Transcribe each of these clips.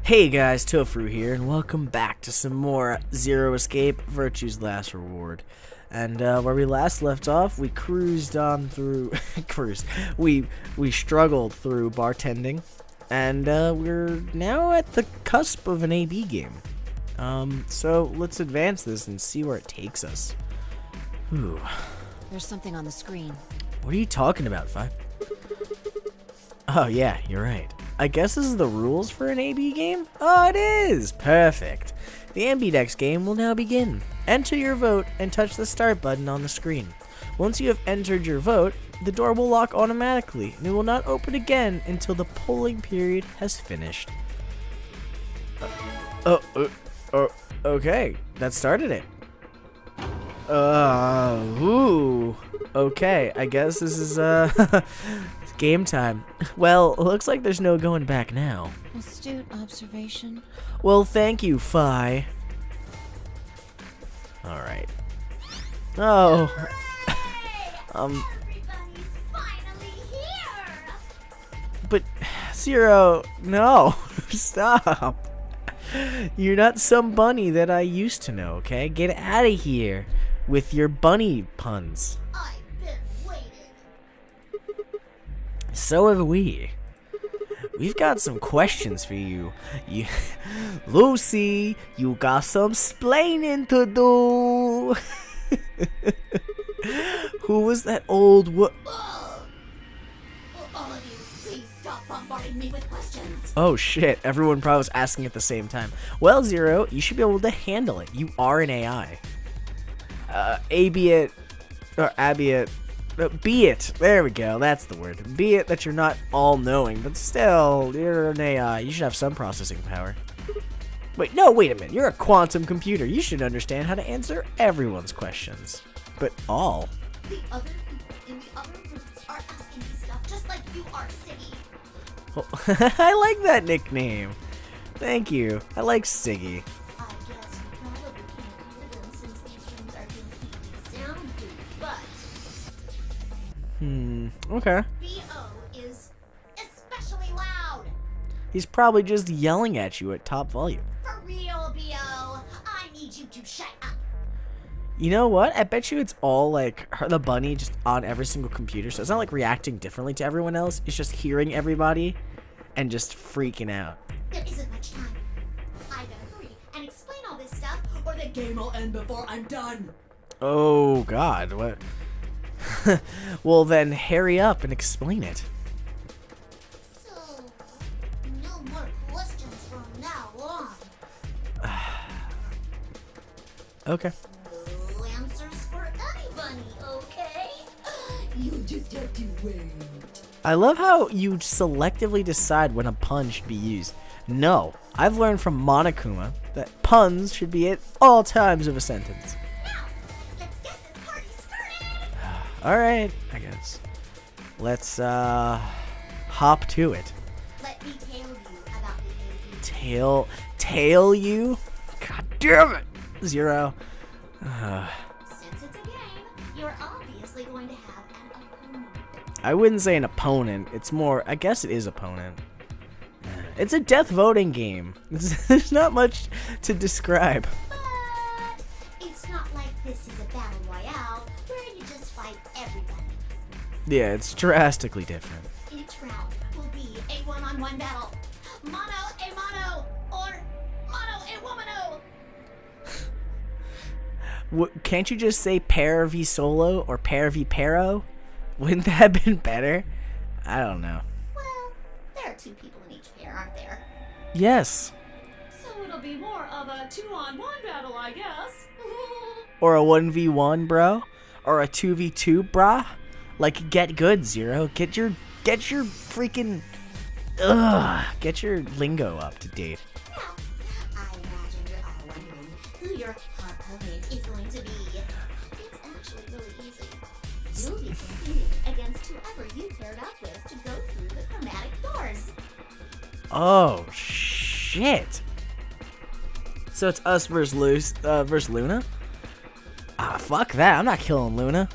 Hey guys, Tofuru here, and welcome back to some more Zero Escape Virtue's Last Reward. And where we last left off, we cruised on through, we struggled through bartending, and we're now at the cusp of an AB game. So let's advance this and see where it takes us. Ooh. There's something on the screen. What are you talking about, Fi? Oh yeah, you're right. I guess this is the rules for an AB game? Oh, it is! Perfect. The Ambidex game will now begin. Enter your vote and touch the start button on the screen. Once you have entered your vote, the door will lock automatically and it will not open again until the polling period has finished. Okay, that started it. Ooh. Okay, I guess this is, game time. Well, looks like there's no going back now. Astute observation. Well, thank you, Fi. Alright. Oh. Everybody's finally here! But, Zero, no. Stop. You're not some bunny that I used to know, okay? Get out of here with your bunny puns. I've been waiting. So have we. We've got some questions for you. Lucy, you got some splaining to do. Who was that old Will all of you please stop bombarding me with questions? Oh shit, everyone probably was asking at the same time. Well, Zero, you should be able to handle it. You are an AI. Be it. Be it. There we go. That's the word. Be it that you're not all-knowing, but still, you're an AI. You should have some processing power. Wait a minute. You're a quantum computer. You should understand how to answer everyone's questions. But all. The other people in the other rooms are asking me stuff just like you are, Siggy. Well, I like that nickname. Thank you. I like Siggy. I guess you probably can't hear them since these rooms are completely soundproof, but Okay. B.O. is especially loud. He's probably just yelling at you at top volume. For real, B.O. I need you to shut up. You know what? I bet you it's all like the bunny just on every single computer. So it's not like reacting differently to everyone else. It's just hearing everybody and just freaking out. There isn't much time. I gotta hurry and explain all this stuff, or the game will end before I'm done. Oh, God. What? Well, then hurry up and explain it. So, no more questions from now on. Okay. No answers for anybody, okay? You just have to wait. I love how you selectively decide when a pun should be used. No, I've learned from Monokuma that puns should be at all times of a sentence. Now, let's get this party started! Alright, I guess. Let's, hop to it. Let me tell you about the AB. Tail you? God damn it! Zero. Since it's a game, you're obviously going to have an opponent. I wouldn't say an opponent. It's more, I guess it is opponent. It's a death voting game. There's not much to describe. But it's not like this is a battle royale where you just fight everybody. Yeah, it's drastically different. Each round will be a one-on-one battle. Mono a mono, or mono a womano. Can't you just say pair v solo or pair v paro? Wouldn't that have been better? I don't know. Well, there are two people in each pair, aren't there? Yes. So it'll be more of a 2-on-1 battle, I guess. Or a 1v1, bro? Or a 2v2, brah? Like, get good, Zero. Get your freaking, get your lingo up to date. Now, I imagine you're all wondering who your opponent is going to be. It's actually really easy. You'll be competing against whoever you paired up with to go through the chromatic doors. Oh, shit. So it's us versus Luna? Ah, fuck that. I'm not killing Luna.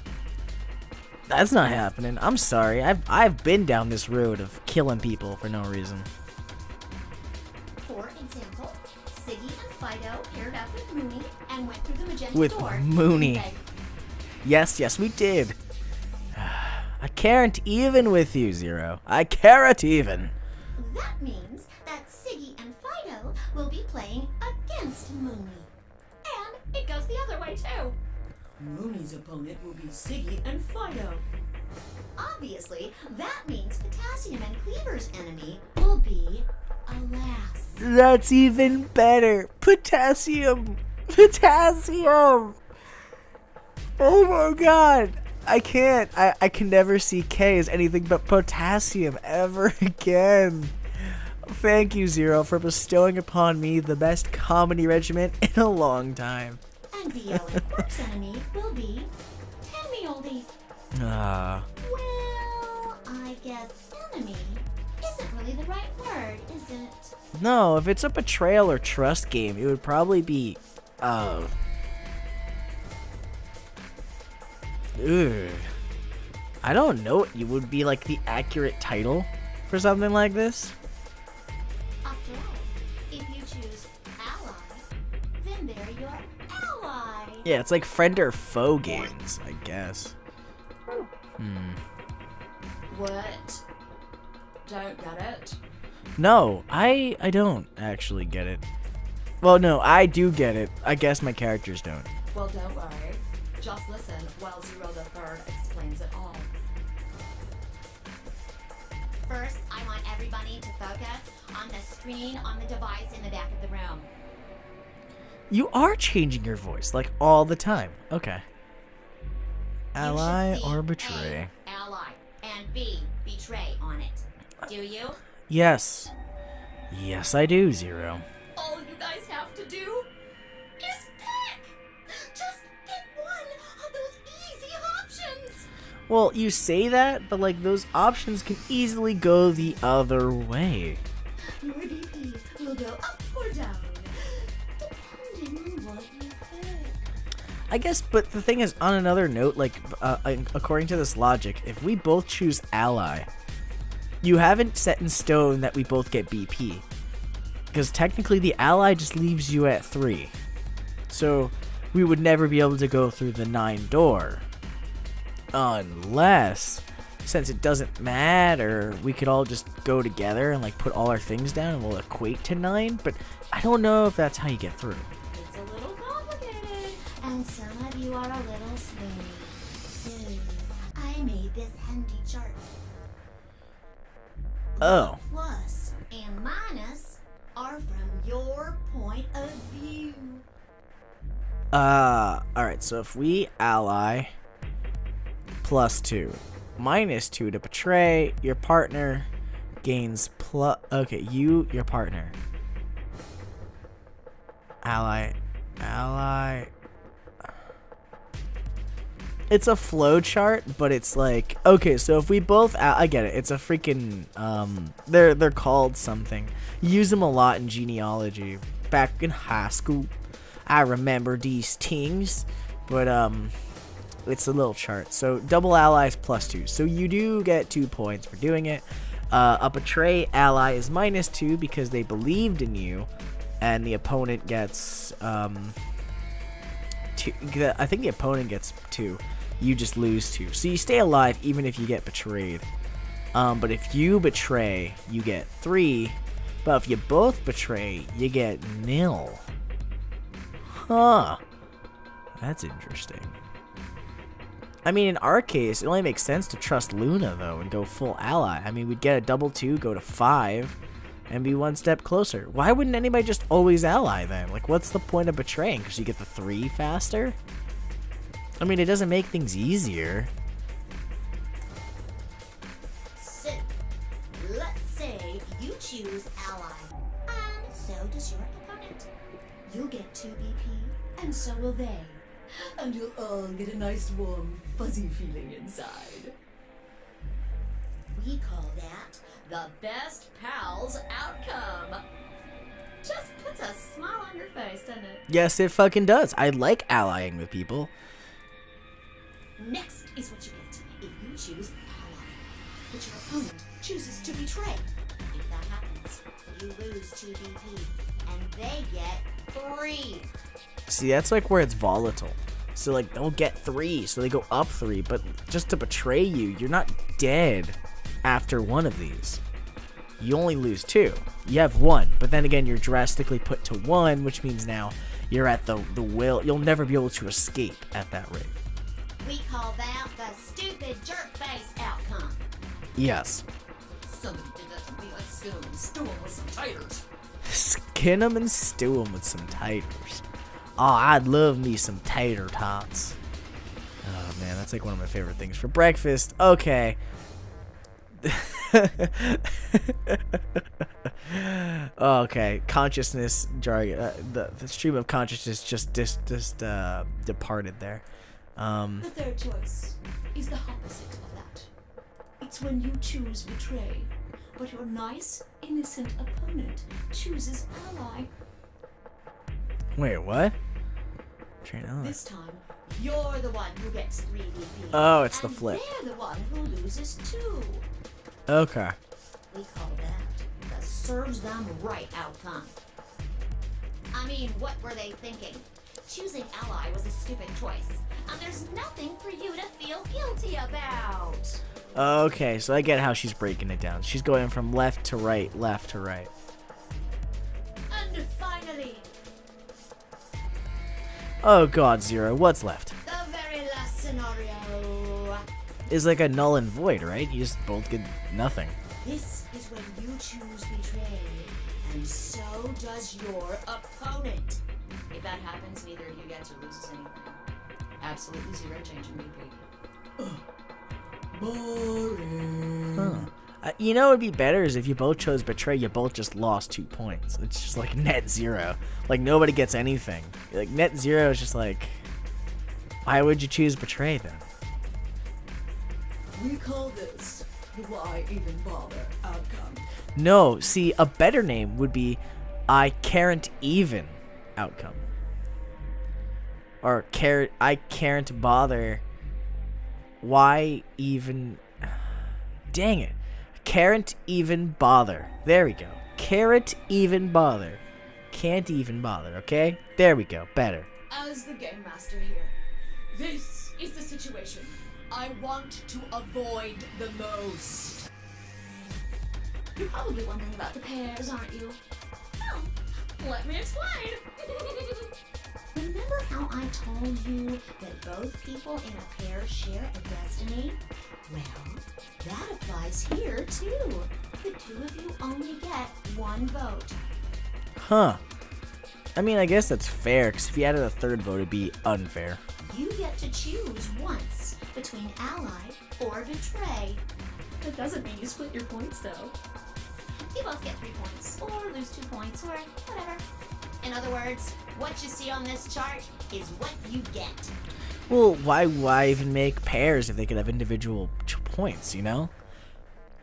That's not happening. I'm sorry. I've been down this road of killing people for no reason. For example, Siggy and Fido paired up with Mooney and went through the magenta With door. Mooney. didn't Yes, we did. I can't even with you, Zero. I can't even. they? That means that Siggy and Fido will be playing against Mooney. And it goes the other way too. Mooney's opponent will be Siggy and Fido. Obviously, that means Potassium and Cleaver's enemy will be Alas. That's even better. Potassium. Potassium. Oh my god. I can't. I can never see K as anything but potassium ever again. Thank you, Zero, for bestowing upon me the best comedy regiment in a long time. And BL and Quark's enemy will be Tell Me Oldie. Ah. Well, I guess enemy isn't really the right word, is it? No, if it's a betrayal or trust game, it would probably be, ugh. I don't know what would be like the accurate title for something like this. After all, if you choose ally, then they're your ally. Yeah, it's like friend or foe games, I guess. What? Don't get it? No, I don't actually get it. Well, no, I do get it. I guess my characters don't. Well, don't worry. Just listen while Zero the Third explains it all. First, I want everybody to focus on the screen on the device in the back of the room. You are changing your voice, like, all the time. Okay. Ally You should see or betray? A, ally, and B, betray on it. Do you? Yes. Yes, I do, Zero. All you guys have to do Is pick! Just pick one of those easy options! Well, you say that, but, like, those options can easily go the other way. Your BP will go up or down, depending on what you pick. I guess, but the thing is, on another note, like, according to this logic, if we both choose ally, you haven't set in stone that we both get BP. Because technically the ally just leaves you at 3. So we would never be able to go through the 9 door. Unless, since it doesn't matter, we could all just go together and like put all our things down and we'll equate to 9. But I don't know if that's how you get through. It's a little complicated. And some of you are a little slow. So, I made this handy chart. Oh. Plus and minus are from your point of view. Alright, so if we ally +2, -2 to betray, your partner gains plus. Okay, your partner. Ally. It's a flow chart, but it's like, okay, so if we both, I get it. It's a freaking, they're called something. You use them a lot in genealogy. Back in high school, I remember these things, but, it's a little chart. So double allies +2. So you do get 2 points for doing it. A betray ally is -2 because they believed in you, and the opponent gets, 2. I think the opponent gets 2. You just lose 2. So you stay alive even if you get betrayed. But if you betray, you get 3. But if you both betray, you get 0. Huh. That's interesting. I mean, in our case, it only makes sense to trust Luna, though, and go full ally. I mean, we'd get a double 2, go to 5, and be 1 step closer. Why wouldn't anybody just always ally, then? Like, what's the point of betraying? Because you get the 3 faster? I mean, it doesn't make things easier. So, let's say you choose ally, and so does your opponent. You'll get 2 BP, and so will they. And you'll all get a nice warm fuzzy feeling inside. We call that The best pals outcome. Just puts a smile on your face, doesn't it? Yes, it fucking does. I like allying with people. next is what you get if you choose ally, but your opponent chooses to betray. If that happens, you lose 2 BP, and they get 3. See, that's like where it's volatile. So like they'll get 3, so they go up 3. But just to betray you, you're not dead after one of these. You only lose 2. You have 1, but then again, you're drastically put to 1, which means now you're at the will. You'll never be able to escape at that rate. We call that the stupid jerk face outcome. Yes. Somebody did that to me. I'd skin him and stew him with some taters. Skin them and stew them with some taters. Oh, I'd love me some tater tots. Oh man, that's like one of my favorite things for breakfast. Okay. Okay, consciousness jargon. The stream of consciousness just departed there. The third choice is the opposite of that. It's when you choose betray, but your nice, innocent opponent chooses ally. Wait, what? Train on. This time, you're the one who gets 3 BP. Oh, it's the and flip. They're the one who loses 2. Okay. We call that the serves them right outcome. I mean, what were they thinking? Choosing ally was a stupid choice, and there's nothing for you to feel guilty about. Okay, so I get how she's breaking it down. She's going from left to right, left to right. And finally, Oh god, Zero, what's left? the very last scenario. Is like a null and void, right? You just both get nothing. This is when you choose betray, and so does your opponent. If that happens, neither of you gets or loses anything. Absolutely 0 change in BP. Boring. Huh. You know what would be better is if you both chose betray, you both just lost 2 points. It's just like net 0. Like nobody gets anything. Like net 0 is just like, why would you choose betray then? We call this the why even bother outcome. No, see, a better name would be I can't even outcome. Or I can't bother. Why even? Dang it. Can't even bother. There we go. Can't even bother. Can't even bother, okay? There we go. Better. As the game master here, this is the situation I want to avoid the most. You're probably wondering about the pairs, aren't you? Well, let me explain. Remember how I told you that both people in a pair share a destiny? Well, that applies here too. The 2 of you only get 1 vote. Huh. I mean, I guess that's fair, because if you added a 3rd vote, it'd be unfair. You get to choose once between ally or betray. That doesn't mean you split your points though. You both get 3 points, or lose 2 points, or whatever. In other words, what you see on this chart is what you get. Well, why even make pairs if they could have individual points, you know?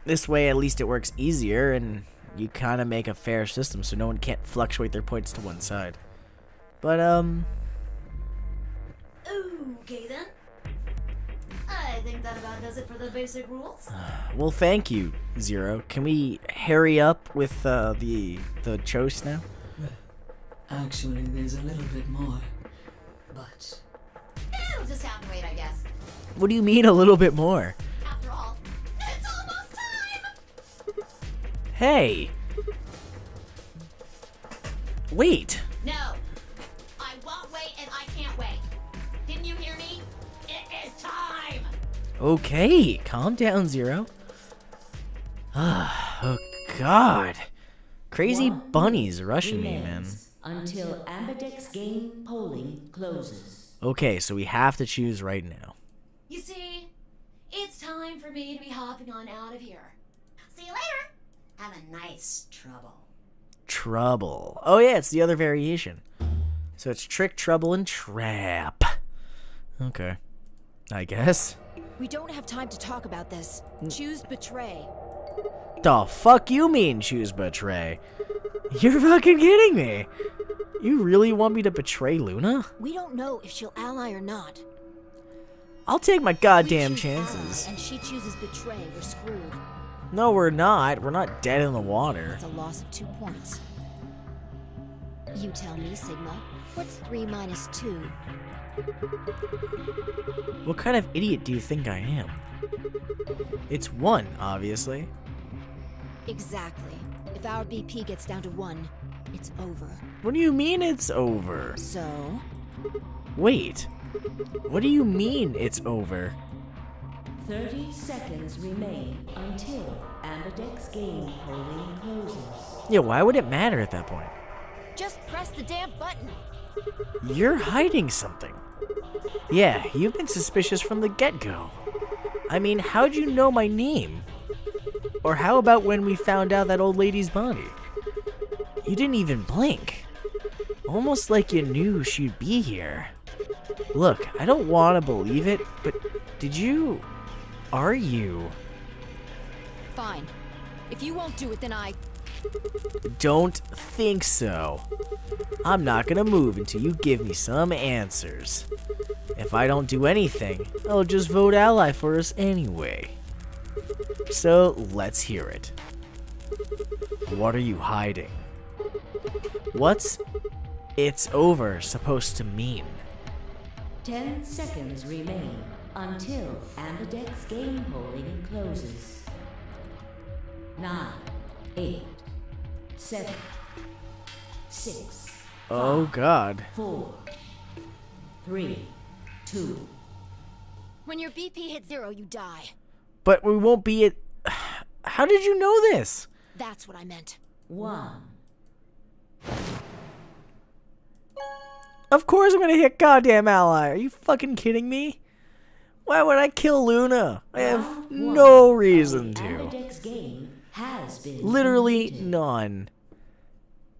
This way, at least it works easier, and you kind of make a fair system so no one can't fluctuate their points to one side. But, Okay then. I think that about does it for the basic rules. well, thank you, Zero. Can we hurry up with, the choice now? Actually, there's a little bit more. But It'll just have to wait, I guess. What do you mean a little bit more? After all, it's almost time! Hey! Wait! No, I won't wait and I can't wait. Didn't you hear me? It is time! Okay, calm down, Zero. Oh, God. Crazy bunnies rushing me, man. Until Ambidex game polling closes. Okay, so we have to choose right now. You see, it's time for me to be hopping on out of here. See you later. Have a nice trouble. Trouble. Oh yeah, it's the other variation. So it's trick, trouble, and trap. Okay. I guess. We don't have time to talk about this. Choose betray. The fuck you mean choose betray? You're fucking kidding me. You really want me to betray Luna? We don't know if she'll ally or not. I'll take my goddamn We choose chances. ally and she chooses betray. We're screwed. No, we're not. We're not dead in the water. That's a loss of 2 points. You tell me, Sigma. What's 3 minus 2? What kind of idiot do you think I am? It's 1, obviously. Exactly. If our BP gets down to 1, it's over. What do you mean it's over? So? Wait. What do you mean it's over? 30 seconds remain until Amberdeck's game polling closes. Yeah, why would it matter at that point? Just press the damn button. You're hiding something. Yeah, you've been suspicious from the get-go. I mean, how'd you know my name? Or how about when we found out that old lady's body? You didn't even blink. Almost like you knew she'd be here. Look, I don't want to believe it, but did you... Are you... Fine. If you won't do it, then I... Don't think so. I'm not gonna move until you give me some answers. If I don't do anything, I'll just vote ally for us anyway. So let's hear it. What are you hiding? What's "it's over" supposed to mean? 10 seconds remain until Amberdeck's game polling closes. 9, 8, 7, 6, Oh god. 4, 3, 2. When your BP hits 0, you die. But we won't be at... How did you know this? That's what I meant. 1. Of course I'm gonna hit goddamn ally. Are you fucking kidding me? Why would I kill Luna? I have no reason to. Amberdeck's game has been Literally completed. none.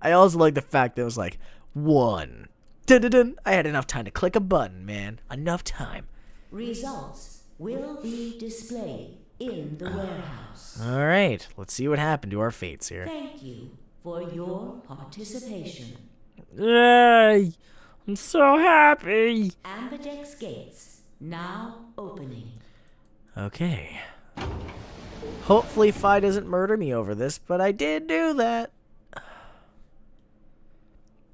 I also like the fact that it was like 1. Dun-dun-dun. I had enough time to click a button, man. Enough time. Results will be displayed in the warehouse. Alright, let's see what happened to our fates here. Thank you for your participation. Yay! I'm so happy! Amberdeck's gates now opening. Okay. Hopefully Fi doesn't murder me over this, but I did do that.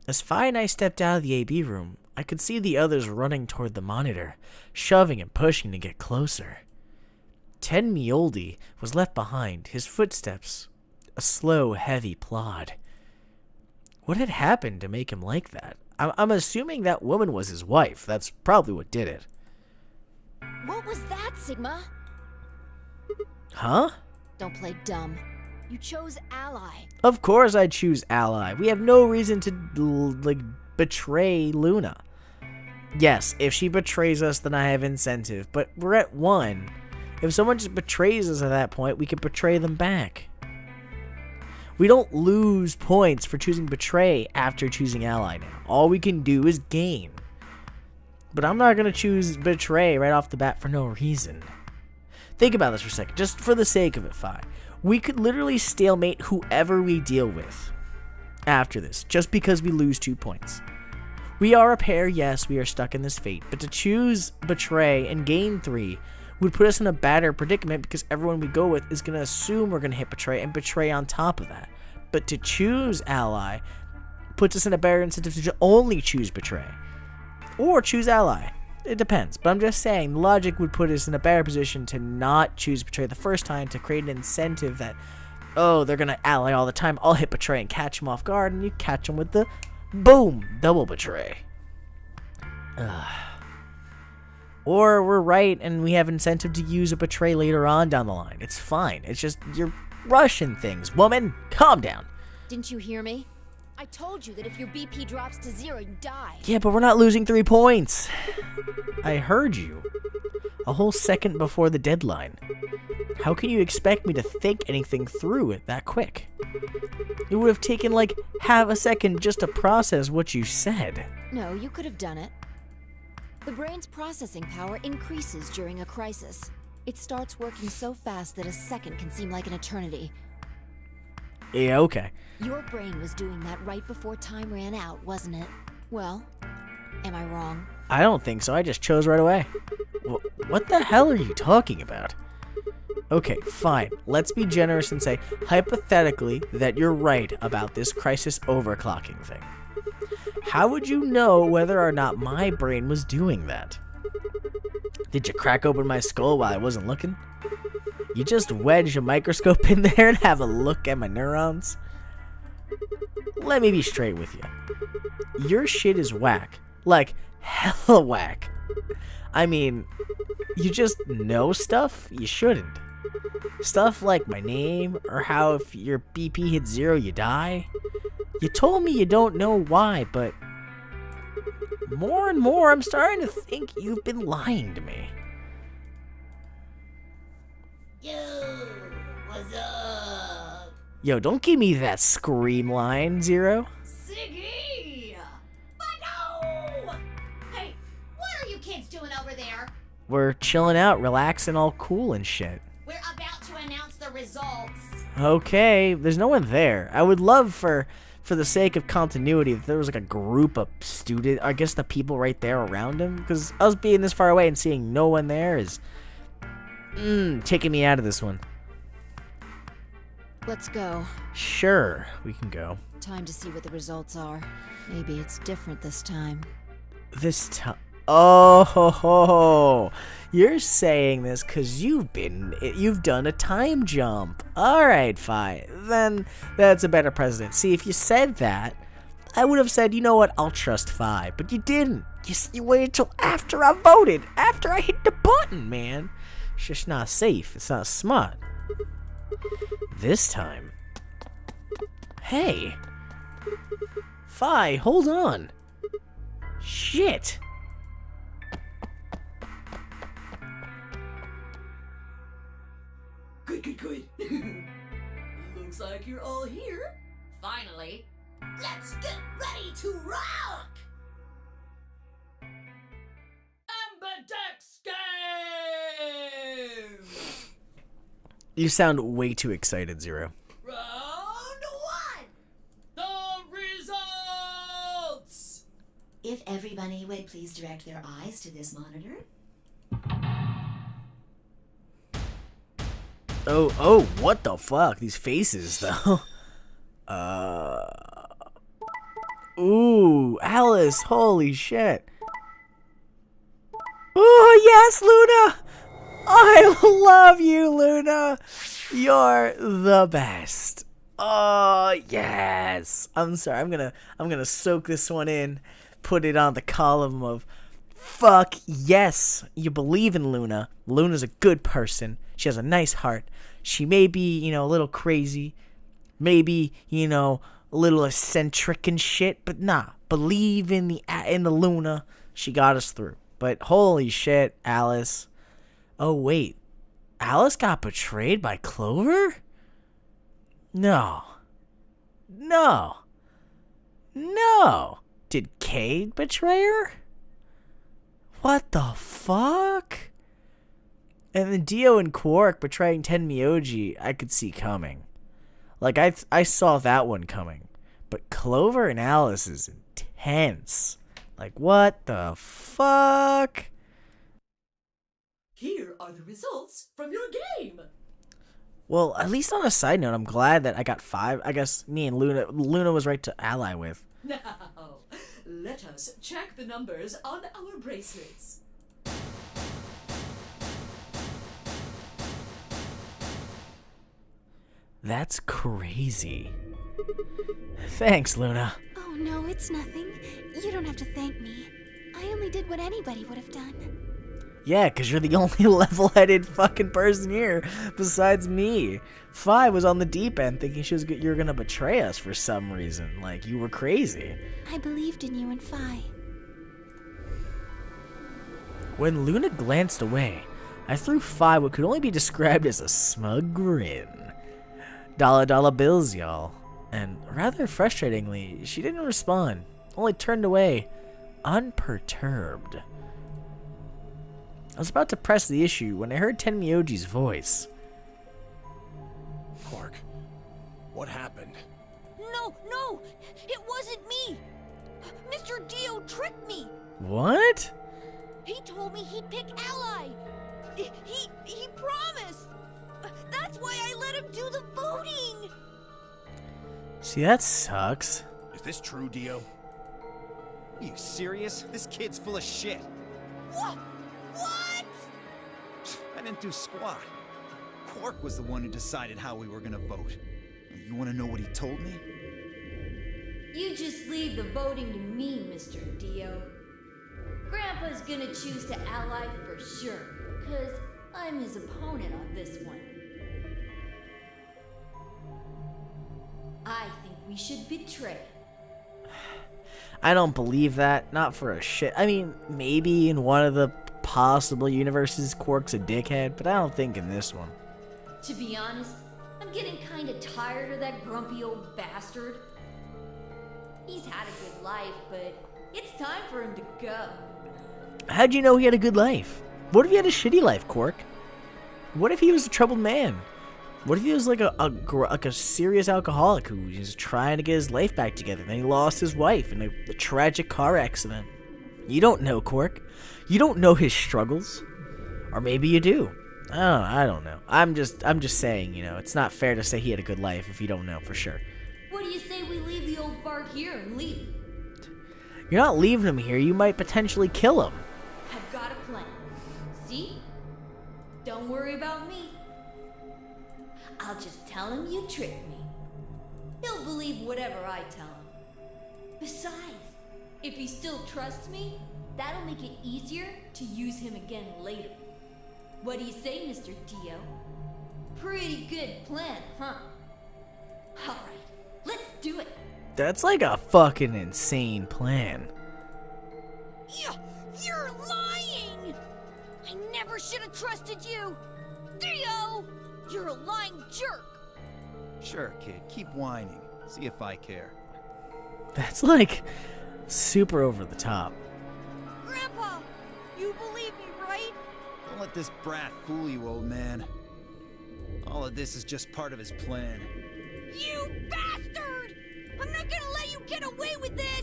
As Fi and I stepped out of the AB room, I could see the others running toward the monitor, shoving and pushing to get closer. Ted Mioldi was left behind, his footsteps a slow, heavy plod. What had happened to make him like that? I'm assuming that woman was his wife. That's probably what did it. What was that, Sigma? Huh? Don't play dumb. You chose ally. Of course I'd choose ally. We have no reason to, like, betray Luna. Yes, if she betrays us, then I have incentive. But we're at 1. If someone just betrays us at that point, we could betray them back. We don't lose points for choosing betray after choosing ally now. All we can do is gain. But I'm not going to choose betray right off the bat for no reason. Think about this for a second, just for the sake of it, Fi. We could literally stalemate whoever we deal with after this, just because we lose 2 points. We are a pair, yes, we are stuck in this fate, but to choose betray and gain 3 would put us in a better predicament because everyone we go with is going to assume we're going to hit betray and betray on top of that. But to choose ally puts us in a better incentive to only choose betray or choose ally. It depends, but I'm just saying logic would put us in a better position to not choose betray the first time, to create an incentive that, oh, they're going to ally all the time. I'll hit betray and catch them off guard, and you catch them with the boom, double betray. Or we're right and we have incentive to use a betray later on down the line. It's fine. It's just you're rushing things. Woman, calm down. Didn't you hear me? I told you that if your BP drops to 0, you die. Yeah, but we're not losing 3 points. I heard you. A whole second before the deadline. How can you expect me to think anything through it that quick? It would have taken like half a second just to process what you said. No, you could have done it. The brain's processing power increases during a crisis. It starts working so fast that a second can seem like an eternity. Yeah, okay. Your brain was doing that right before time ran out, wasn't it? Well, am I wrong? I don't think so. I just chose right away. What the hell are you talking about? Okay, fine. Let's be generous and say, hypothetically, that you're right about this crisis overclocking thing. How would you know whether or not my brain was doing that? Did you crack open my skull while I wasn't looking? You just wedge a microscope in there and have a look at my neurons? Let me be straight with you. Your shit is whack. Like, hella whack. I mean, you just know stuff you shouldn't. Stuff like my name, or how if your BP hits 0 you die. You told me you don't know why, but more and more I'm starting to think you've been lying to me. Yo, what's up? Yo, don't give me that scream line, Zero. Siggy! But no! Hey, what are you kids doing over there? We're chilling out, relaxing, all cool and shit. We're about to announce the results. Okay, there's no one there. I would love for the sake of continuity, if there was like a group of students, I guess the people right there around him, because us being this far away and seeing no one there is taking me out of this one. Let's go. Sure, we can go. Time to see what the results are. Maybe it's different this time. This time. Oh, ho, ho. You're saying this because you've done a time jump. All right, fine. Then that's a better precedent. See, if you said that, I would have said, you know what, I'll trust Phi. But you didn't. You waited till after I voted, after I hit the button, man. It's just not safe. It's not smart. This time. Hey. Phi, hold on. Shit. Good. Looks like you're all here. Finally. Let's get ready to rock! Ambidex game! You sound way too excited, Zero. Round 1! The results! If everybody would please direct their eyes to this monitor. Oh, what the fuck? These faces, though. Ooh, Alice, holy shit. Oh, yes, Luna! I love you, Luna! You're the best. Oh, yes. I'm sorry, I'm gonna soak this one in, put it on the column of fuck yes, you believe in Luna. Luna's a good person. She has a nice heart. She may be, a little crazy. Maybe, a little eccentric and shit. But nah, believe in the Luna. She got us through. But holy shit, Alice. Oh, wait. Alice got betrayed by Clover? No. Did Cade betray her? What the fuck? And then Dio and Quark betraying Tenmyoji, I could see coming. Like, I saw that one coming. But Clover and Alice is intense. Like, what the fuck? Here are the results from your game. Well, at least on a side note, I'm glad that I got 5. I guess me and Luna was right to ally with. Now, let us check the numbers on our bracelets. That's crazy. Thanks, Luna. Oh no, it's nothing. You don't have to thank me. I only did what anybody would have done. Yeah, because you're the only level-headed fucking person here besides me. Phi was on the deep end thinking you were going to betray us for some reason. Like, you were crazy. I believed in you and Phi. When Luna glanced away, I threw Phi what could only be described as a smug grin. $dollar bills, y'all. And rather frustratingly, she didn't respond, only turned away, unperturbed. I was about to press the issue when I heard Tenmyoji's voice. Quark, what happened? No! It wasn't me! Mr. Dio tricked me! What? He told me he'd pick Ally! He promised! That's why I let him do the voting! See, that sucks. Is this true, Dio? Are you serious? This kid's full of shit. What? What? I didn't do squat. Quark was the one who decided how we were gonna vote. You wanna know what he told me? You just leave the voting to me, Mr. Dio. Grandpa's gonna choose to ally for sure, 'cause I'm his opponent on this one. I think we should betray. I don't believe that. Not for a shit. I mean, maybe in one of the possible universes, Quark's a dickhead, but I don't think in this one. To be honest, I'm getting kinda tired of that grumpy old bastard. He's had a good life, but it's time for him to go. How'd you know he had a good life? What if he had a shitty life, Quark? What if he was a troubled man? What if he was like a serious alcoholic who was trying to get his life back together, and then he lost his wife in a tragic car accident? You don't know, Quark. You don't know his struggles. Or maybe you do. Oh, I don't know. I'm just saying, you know, it's not fair to say he had a good life if you don't know for sure. What do you say we leave the old fart here and leave? You're not leaving him here. You might potentially kill him. I've got a plan. See? Don't worry about me. I'll just tell him you tricked me. He'll believe whatever I tell him. Besides, if he still trusts me, that'll make it easier to use him again later. What do you say, Mr. Dio? Pretty good plan, huh? Alright, let's do it. That's like a fucking insane plan. You're lying! I never should have trusted you! Dio! You're a lying jerk! Sure, kid, keep whining. See if I care. That's like super over the top. Grandpa, you believe me, right? Don't let this brat fool you, old man. All of this is just part of his plan. You bastard! I'm not gonna let you get away with this!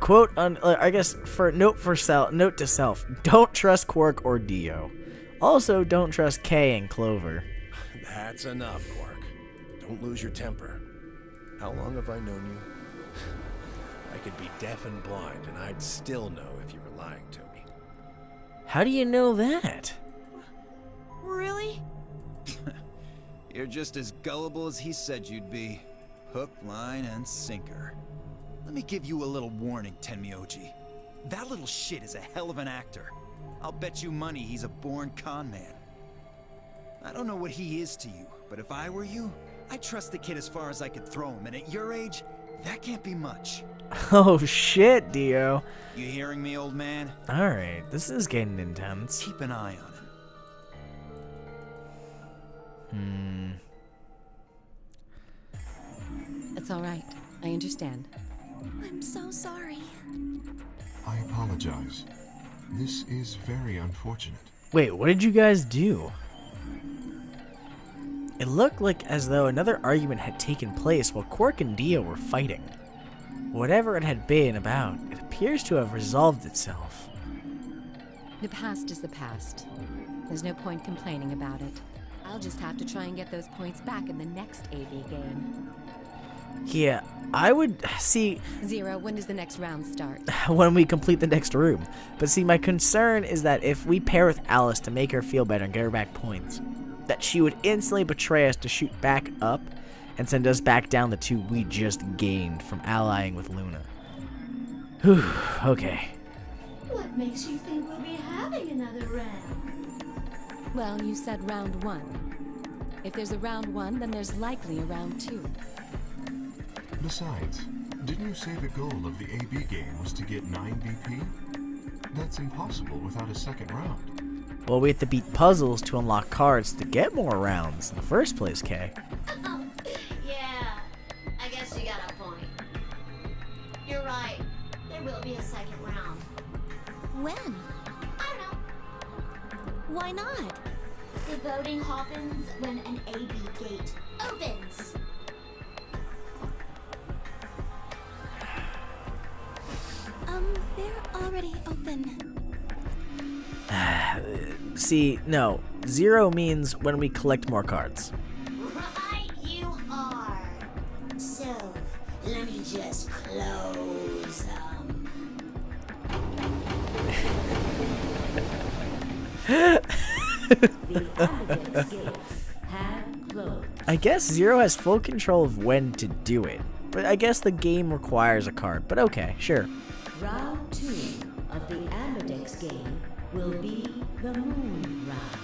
Quote on, I guess for note to self: don't trust Quark or Dio. Also, don't trust Kay and Clover. That's enough, Quark. Don't lose your temper. How long have I known you? I could be deaf and blind, and I'd still know if you were lying to me. How do you know that? Really? You're just as gullible as he said you'd be. Hook, line, and sinker. Let me give you a little warning, Tenmyoji. That little shit is a hell of an actor. I'll bet you money he's a born con man. I don't know what he is to you, but if I were you, I'd trust the kid as far as I could throw him, and at your age, that can't be much. Oh shit, Dio. You hearing me, old man? Alright, this is getting intense. Keep an eye on him. It's all right. I understand. I'm so sorry. I apologize. This is very unfortunate. Wait, what did you guys do? It looked like as though another argument had taken place while Quark and Dio were fighting. Whatever it had been about, it appears to have resolved itself. The past is the past. There's no point complaining about it. I'll just have to try and get those points back in the next AB game. Yeah, I would see... Zero, when does the next round start? When we complete the next room. But see, my concern is that if we pair with Alice to make her feel better and get her back points, that she would instantly betray us to shoot back up and send us back down the 2 we just gained from allying with Luna. Whew, okay. What makes you think we'll be having another round? Well, you said round 1. If there's a round 1, then there's likely a round 2. Besides, didn't you say the goal of the AB game was to get 9 BP? That's impossible without a second round. Well, we have to beat puzzles to unlock cards to get more rounds in the first place, Kay. Yeah, I guess you got a point. You're right. There will be a second round. When? I don't know. Why not? The voting happens when an AB gate opens. They're already open. See, no. 0 means when we collect more cards. Right, you are. So, let me just close The Amethyst gates have closed. I guess 0 has full control of when to do it. But I guess the game requires a card. But okay, sure. Round 2 of the Amethyst game will be the Moon Round.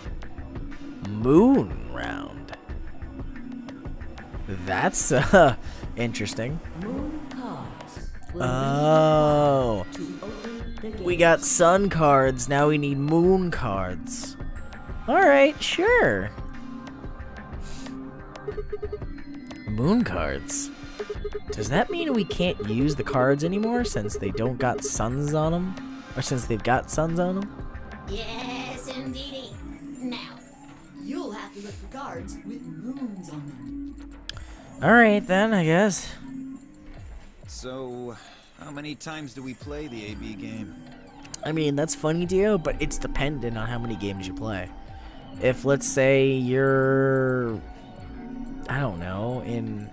Moon round. That's interesting. Moon cards will Oh. be to open the gates. We got sun cards, now we need moon cards. Alright, sure. Moon cards. Does that mean we can't use the cards anymore since they don't got suns on them? Or since they've got suns on them? Yes, indeedy. Now, You'll have to look for cards with moons on them. Alright then, I guess. So, how many times do we play the AB game? I mean, that's funny, Dio, but it's dependent on how many games you play. If, let's say, you're... I don't know, in...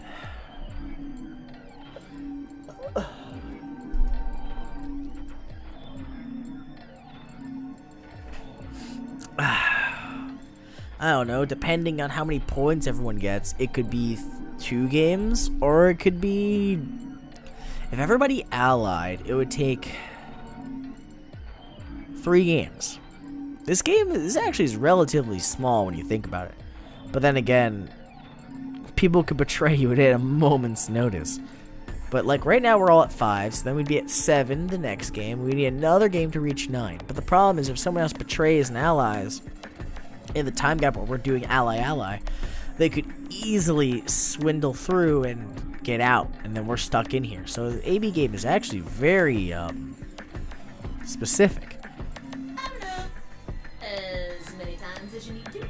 I don't know, depending on how many points everyone gets, it could be 2 games, or it could be... If everybody allied, it would take 3 games. This game is actually relatively small when you think about it. But then again, people could betray you at a moment's notice. But like right now we're all at 5, so then we'd be at 7 the next game. We need another game to reach 9. But the problem is if someone else betrays and allies in the time gap where we're doing ally, they could easily swindle through and get out, and then we're stuck in here. So the AB game is actually very specific. I don't know. As many times as you need to.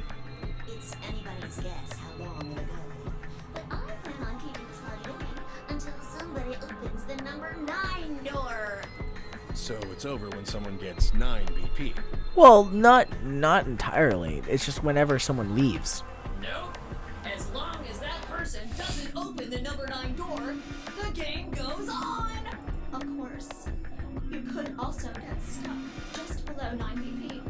it's anybody's guess how long it'll go. But I plan on keeping this party open until somebody opens the number 9 door. So it's over when someone gets 9 BP. Well, not entirely. It's just whenever someone leaves. No. As long as that person doesn't open the number 9 door, the game goes on. Of course, you could also get stuck just below 9 BP,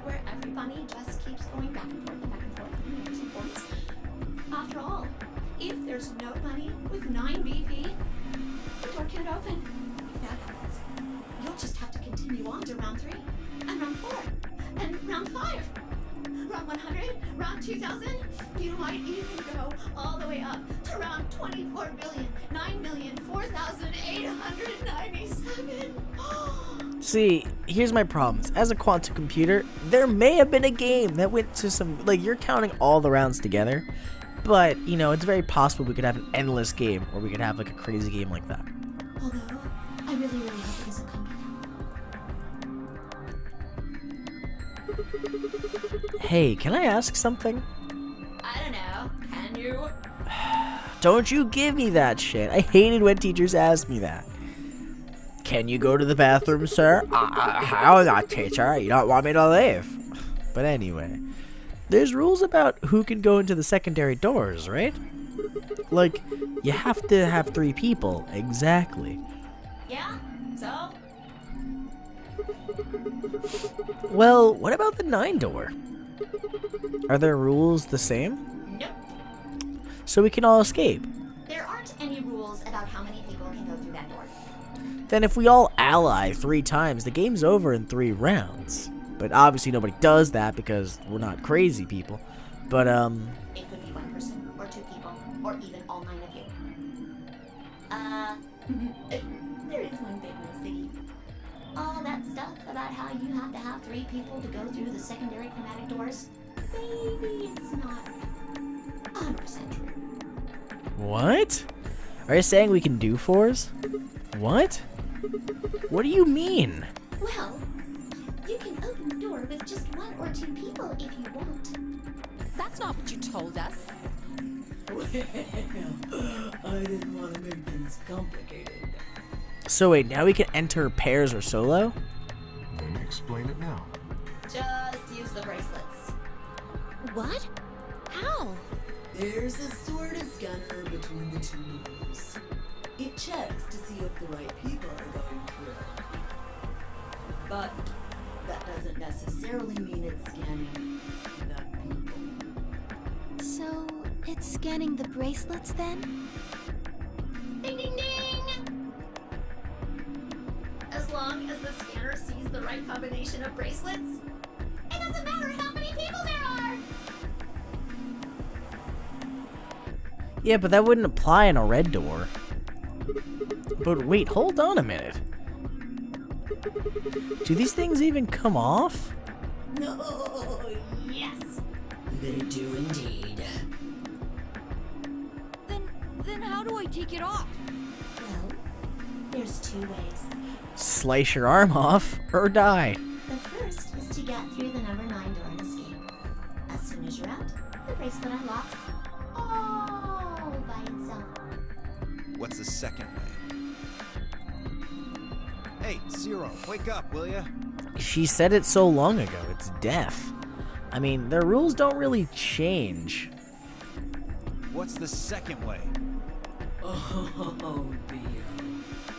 where every bunny just keeps going back and forth and back and forth and losing points. After all, if there's no bunny with 9 BP, the door can't open. If that happens, you'll just have to continue on to round 3, and round 4, and round 5. Round 100, round 2000, you might even go all the way up to round 24,9,004,897. See, here's my problems. As a quantum computer, there may have been a game that went to some... Like, you're counting all the rounds together. But, you know, it's very possible we could have an endless game. Or we could have, like, a crazy game like that. Although, I really hope it doesn't come to that. Hey, can I ask something? I don't know. Can you? Don't you give me that shit. I hated when teachers asked me that. Can you go to the bathroom, sir? How not, teacher? You don't want me to leave. But anyway, there's rules about who can go into the secondary doors, right? Like, you have to have 3 people. Exactly. Yeah? So? Well, what about the 9 door? Are their rules the same? Nope. So we can all escape. There aren't any rules about how many people can go through that door. Then if we all ally 3 times, the game's over in 3 rounds. But obviously nobody does that because we're not crazy people. But, It could be 1 person, or 2 people, or even all 9 of you. There is one thing, though, Ziggy. All that stuff about how you have to have 3 people to go through the secondary chromatic doors, maybe it's not 100% true. what? Are you saying we can do 4s? What? What do you mean? Well, you can open the door with just 1 or 2 people if you want. That's not what you told us. I didn't want to make things complicated. So wait, now we can enter pairs or solo? Then explain it now. Just use the bracelets. What? How? There's a sort of scanner between the two moves. It checks to see if the right people are going through. But that doesn't necessarily mean it's scanning the people. So, it's scanning the bracelets then? Ding ding ding! As long as the scanner sees the right combination of bracelets, it doesn't matter how many people there are! Yeah, but that wouldn't apply in a red door. But wait, hold on a minute. Do these things even come off? No, yes, they do indeed. Then how do I take it off? Well, there's two ways. Slice your arm off or die. The first is to get through the number 9 door and escape. As soon as you're out, the bracelet unlocks all by itself. What's the second way? Hey, Zero, wake up, will ya? She said it so long ago, it's death. I mean, their rules don't really change. What's the second way? Oh, dear.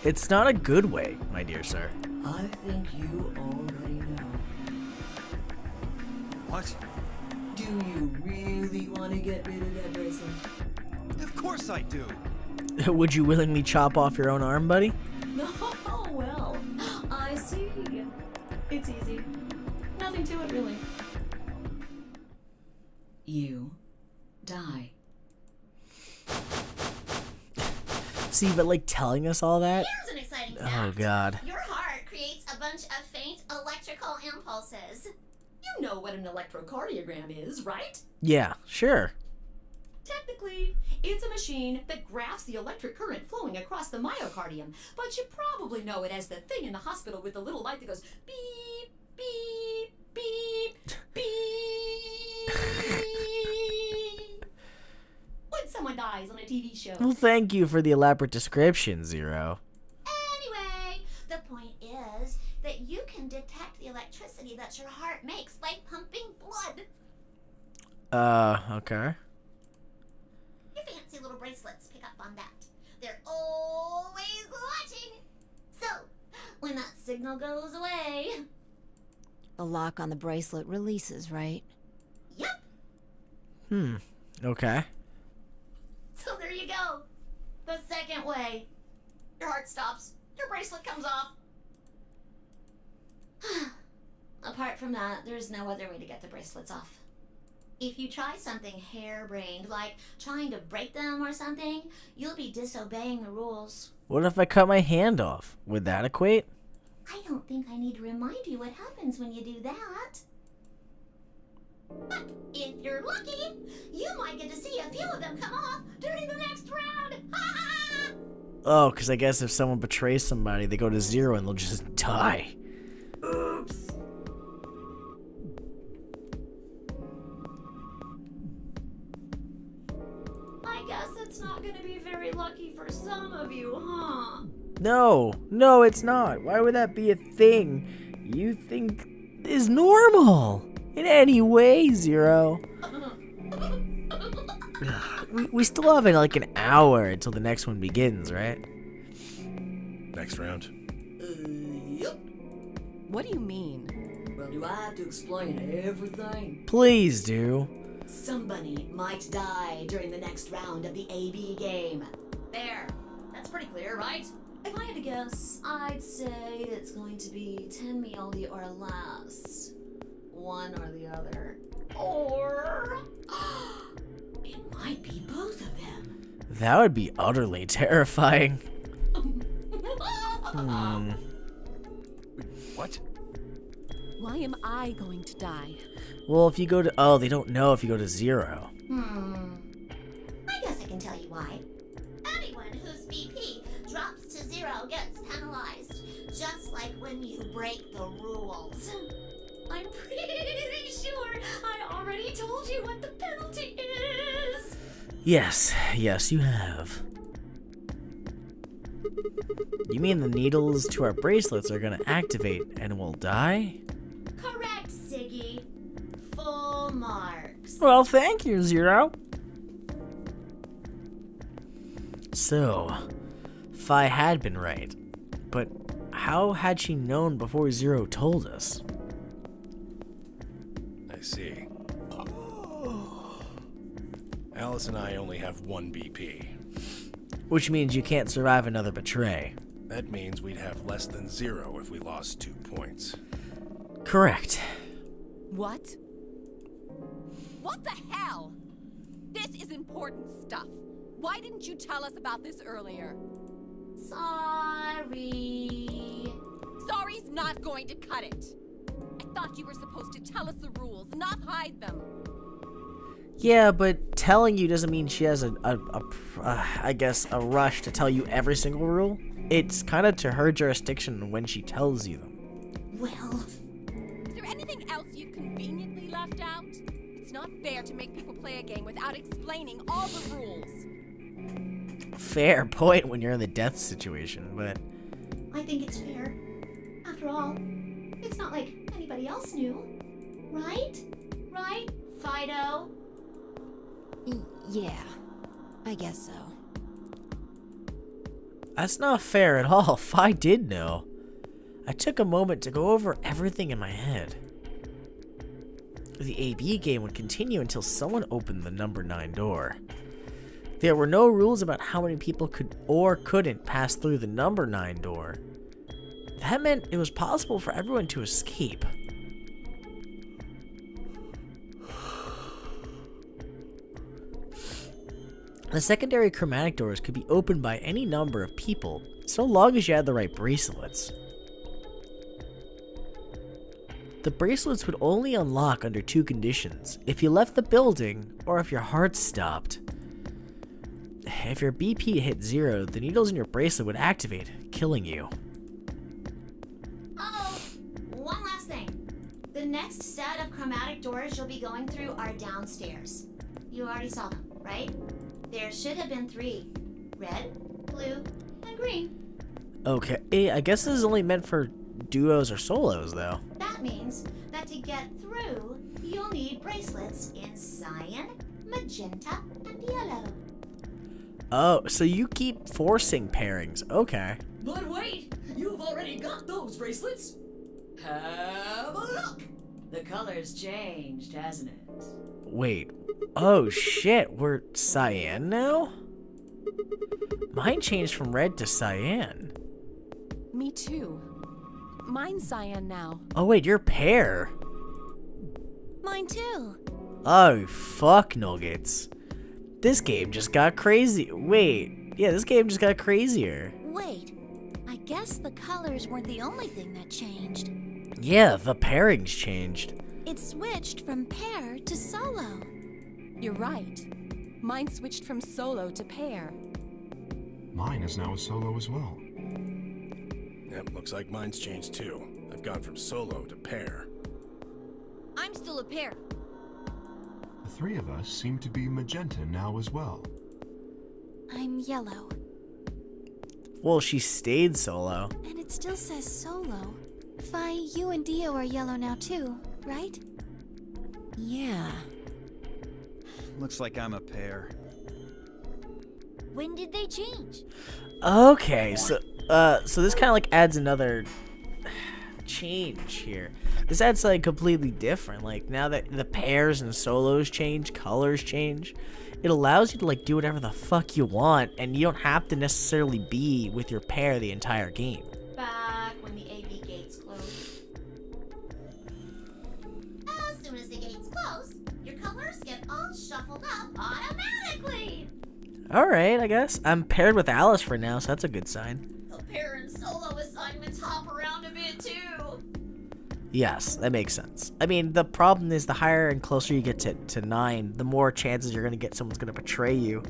It's not a good way, my dear sir. I think you already know. What? Do you really want to get rid of that bracelet? Of course I do. Would you willingly chop off your own arm, buddy? No, well, I see. It's easy. Nothing to it, really. You die. See, but like telling us all that? Here's an exciting fact. Oh, God. Your heart creates a bunch of faint electrical impulses. You know what an electrocardiogram is, right? Yeah, sure. Technically, it's a machine that graphs the electric current flowing across the myocardium, but you probably know it as the thing in the hospital with the little light that goes beep, beep, beep, beep. When someone dies on a TV show. Well, thank you for the elaborate description, Zero. Anyway, the point is that you can detect the electricity that your heart makes by pumping blood. Okay. Your fancy little bracelets pick up on that. They're always watching. So, when that signal goes away... The lock on the bracelet releases, right? Yep. Okay. So there you go. The second way. Your heart stops. Your bracelet comes off. Apart from that, there's no other way to get the bracelets off. If you try something harebrained, like trying to break them or something, you'll be disobeying the rules. What if I cut my hand off? Would that equate? I don't think I need to remind you what happens when you do that. But if you're lucky, you might get to see a few of them come off during the next round. Oh, because I guess if someone betrays somebody, they go to zero and they'll just die. Oops. I guess it's not going to be very lucky for some of you, huh? No, it's not. Why would that be a thing you think is normal in any way, Zero? we still have like an hour until the next one begins, right? Next round. Yep. What do you mean? Well, do I have to explain everything? Please do. Somebody might die during the next round of the AB game. There. That's pretty clear, right? If I had to guess, I'd say it's going to be 10 mealdy or less. One or the other. Or... it might be both of them. That would be utterly terrifying. What? Why am I going to die? Well, if you go to... Oh, they don't know if you go to zero. I guess I can tell you why. Anyone whose BP drops to 0 gets penalized, just like when you break the rules. I'm pretty sure I already told you what the penalty is. Yes, you have. You mean the needles to our bracelets are gonna activate and we'll die? Correct, Siggy. Full marks. Well, thank you, Zero. So, Fi had been right. But how had she known before Zero told us? I see. Alice and I only have 1 BP. Which means you can't survive another betray. That means we'd have less than 0 if we lost 2 points. Correct. What? What the hell? This is important stuff. Why didn't you tell us about this earlier? Sorry. Sorry's not going to cut it. I thought you were supposed to tell us the rules, not hide them. Yeah, but telling you doesn't mean she has I guess, a rush to tell you every single rule. It's kind of to her jurisdiction when she tells you them. Well, Is there anything else you've conveniently left out? It's not fair to make people play a game without explaining all the rules. Fair point when you're in the death situation, but... I think it's fair. After all, it's not like anybody else knew. Right? Right, Fido? Yeah, I guess so. That's not fair at all. Fi did know. I took a moment to go over everything in my head. The AB game would continue until someone opened the number 9 door. There were no rules about how many people could or couldn't pass through the number 9 door. That meant it was possible for everyone to escape. The secondary chromatic doors could be opened by any number of people, so long as you had the right bracelets. The bracelets would only unlock under 2 conditions: if you left the building, or if your heart stopped. If your BP hit 0, the needles in your bracelet would activate, killing you. Oh, one last thing. The next set of chromatic doors you'll be going through are downstairs. You already saw them, right? There should have been 3. Red, blue, and green. Okay, I guess this is only meant for duos or solos, though. That means that to get through, you'll need bracelets in cyan, magenta, and yellow. Oh, so you keep forcing pairings. Okay. But wait, you've already got those bracelets. Have a look. The color's changed, hasn't it? Wait. Oh shit, we're cyan now? Mine changed from red to cyan. Me too. Mine's cyan now. Oh wait, you're pear. Mine too. Oh fuck nuggets. This game just got crazy. Wait, yeah, this game just got crazier. Wait, I guess the colors weren't the only thing that changed. Yeah, the pairings changed. It switched from pair to solo. You're right. Mine switched from solo to pair. Mine is now a solo as well. Yep, looks like mine's changed too. I've gone from solo to pair. I'm still a pair. The 3 of us seem to be magenta now as well. I'm yellow. Well, she stayed solo. And it still says solo. Fi, you and Dio are yellow now too, right? Yeah. Looks like I'm a pair. When did they change? Okay, so this kind of like adds another change here. This adds like completely different. Like now that the pairs and solos change, colors change, it allows you to like do whatever the fuck you want, and you don't have to necessarily be with your pair the entire game. Back when the AB gates close. As soon as the gates close, your colors get all shuffled up automatically. Alright, I guess. I'm paired with Alice for now, so that's a good sign. The pair and solo assignments hop around a bit too. Yes, that makes sense. I mean, the problem is the higher and closer you get to 9, the more chances you're going to get someone's going to betray you.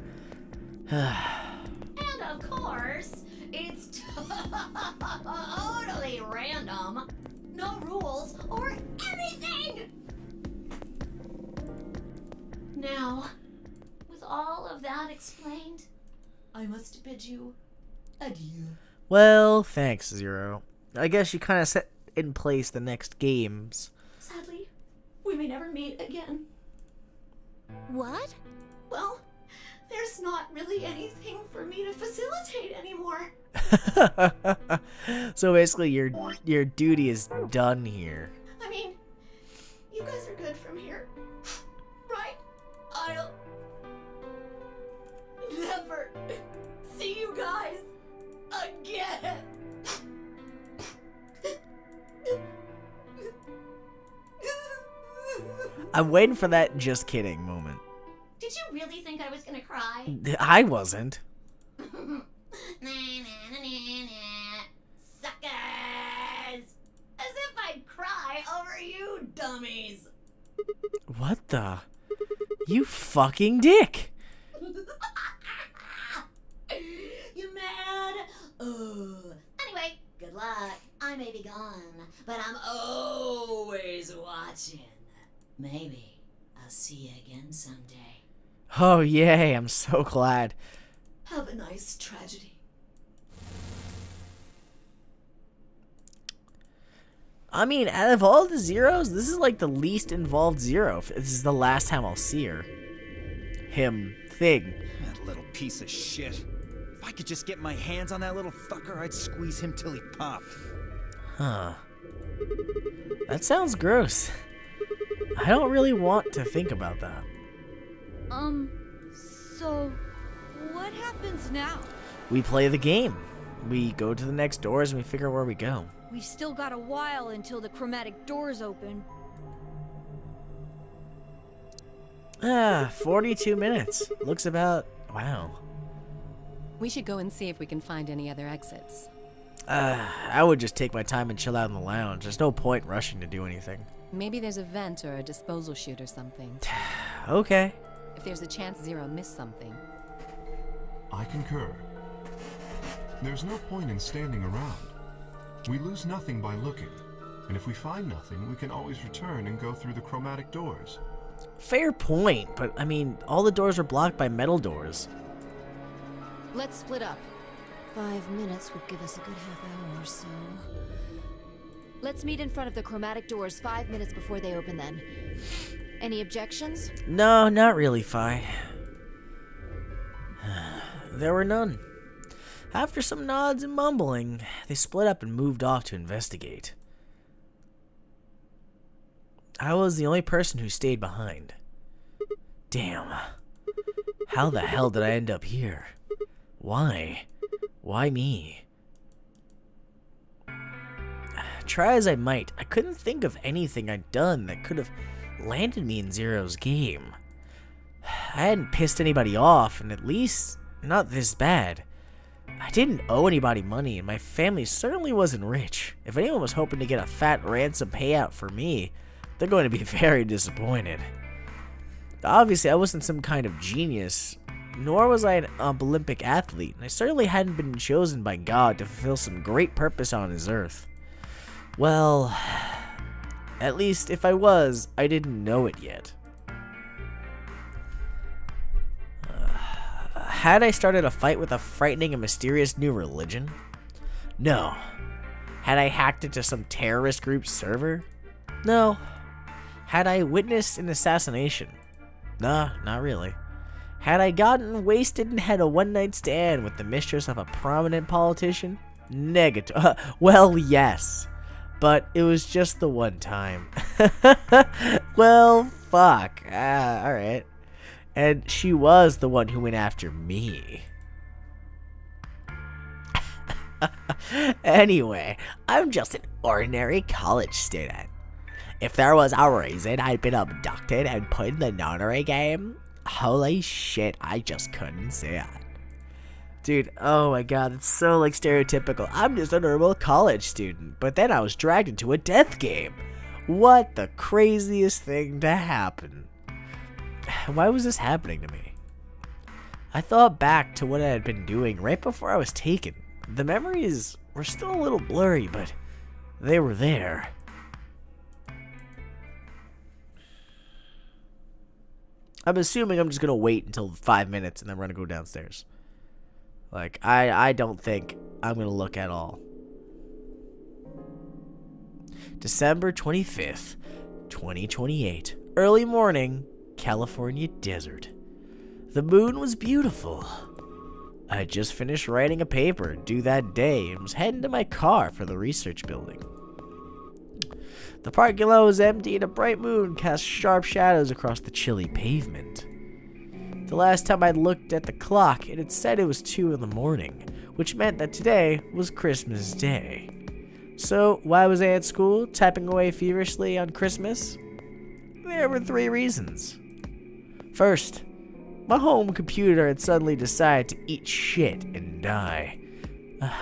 And of course, it's totally random. No rules or anything. Now, with all of that explained, I must bid you adieu. Well, thanks, Zero. I guess you kind of set in place the next games. Sadly, we may never meet again. What? Well, there's not really anything for me to facilitate anymore. So basically, your duty is done here. I mean, you guys are good from here, right? I'll never see you guys again. I'm waiting for that just kidding moment. Did you really think I was gonna cry? I wasn't. Suckers! As if I'd cry over you dummies. What the? You fucking dick. You mad? Anyway, good luck. I may be gone, but I'm always watching. Maybe I'll see you again someday. Oh, yay. I'm so glad. Have a nice tragedy. I mean, out of all the Zeros, this is like the least involved Zero. This is the last time I'll see her. Him. Thing. That little piece of shit. If I could just get my hands on that little fucker, I'd squeeze him till he popped. Huh. That sounds gross. I don't really want to think about that. So what happens now? We play the game. We go to the next doors and we figure out where we go. We've still got a while until the chromatic doors open. 42 minutes. Looks about... Wow. We should go and see if we can find any other exits. I would just take my time and chill out in the lounge. There's no point rushing to do anything. Maybe there's a vent or a disposal chute or something. Okay. If there's a chance Zero missed something. I concur. There's no point in standing around. We lose nothing by looking, and if we find nothing, we can always return and go through the chromatic doors. Fair point, but I mean, all the doors are blocked by metal doors. Let's split up. 5 minutes would give us a good half hour or so. Let's meet in front of the chromatic doors 5 minutes before they open then. Any objections? No, not really, Fi. There were none. After some nods and mumbling, they split up and moved off to investigate. I was the only person who stayed behind. Damn. How the hell did I end up here? Why? Why me? Try as I might, I couldn't think of anything I'd done that could have landed me in Zero's game. I hadn't pissed anybody off, and at least not this bad. I didn't owe anybody money, and my family certainly wasn't rich. If anyone was hoping to get a fat ransom payout for me, they're going to be very disappointed. Obviously, I wasn't some kind of genius, nor was I an Olympic athlete, and I certainly hadn't been chosen by God to fulfill some great purpose on his earth. Well, at least if I was, I didn't know it yet. Had I started a fight with a frightening and mysterious new religion? No. Had I hacked into some terrorist group's server? No. Had I witnessed an assassination? Nah, not really. Had I gotten wasted and had a one-night stand with the mistress of a prominent politician? Negative. Well, yes. But it was just the one time. Well, fuck. Alright. And she was the one who went after me. Anyway, I'm just an ordinary college student. If there was a reason I'd been abducted and put in the nunnery game, holy shit, I just couldn't see it. Dude, oh my god, it's so like stereotypical. I'm just a normal college student, but then I was dragged into a death game. What the craziest thing to happen? Why was this happening to me? I thought back to what I had been doing right before I was taken. The memories were still a little blurry, but they were there. I'm assuming I'm just gonna wait until 5 minutes and then we're gonna go downstairs. Like, I don't think I'm gonna look at all. December 25th, 2028. Early morning, California desert. The moon was beautiful. I had just finished writing a paper due that day and was heading to my car for the research building. The parking lot was empty and a bright moon cast sharp shadows across the chilly pavement. The last time I'd looked at the clock, it had said it was 2 in the morning, which meant that today was Christmas Day. So, why was I at school, typing away feverishly on Christmas? There were 3 reasons. First, my home computer had suddenly decided to eat shit and die.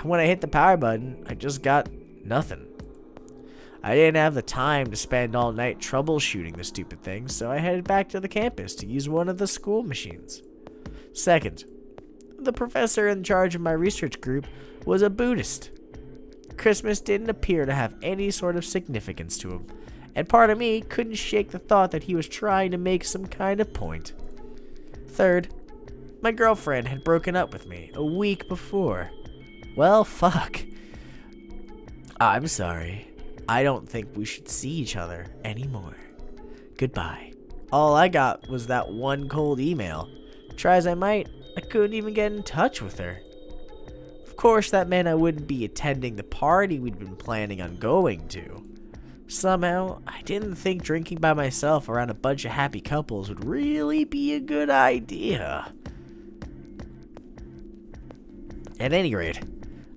When I hit the power button, I just got nothing. I didn't have the time to spend all night troubleshooting the stupid thing, so I headed back to the campus to use one of the school machines. Second, the professor in charge of my research group was a Buddhist. Christmas didn't appear to have any sort of significance to him, and part of me couldn't shake the thought that he was trying to make some kind of point. Third, my girlfriend had broken up with me a week before. Well, fuck. I'm sorry. I don't think we should see each other anymore. Goodbye. All I got was that one cold email. Try as I might, I couldn't even get in touch with her. Of course, that meant I wouldn't be attending the party we'd been planning on going to. Somehow, I didn't think drinking by myself around a bunch of happy couples would really be a good idea. At any rate,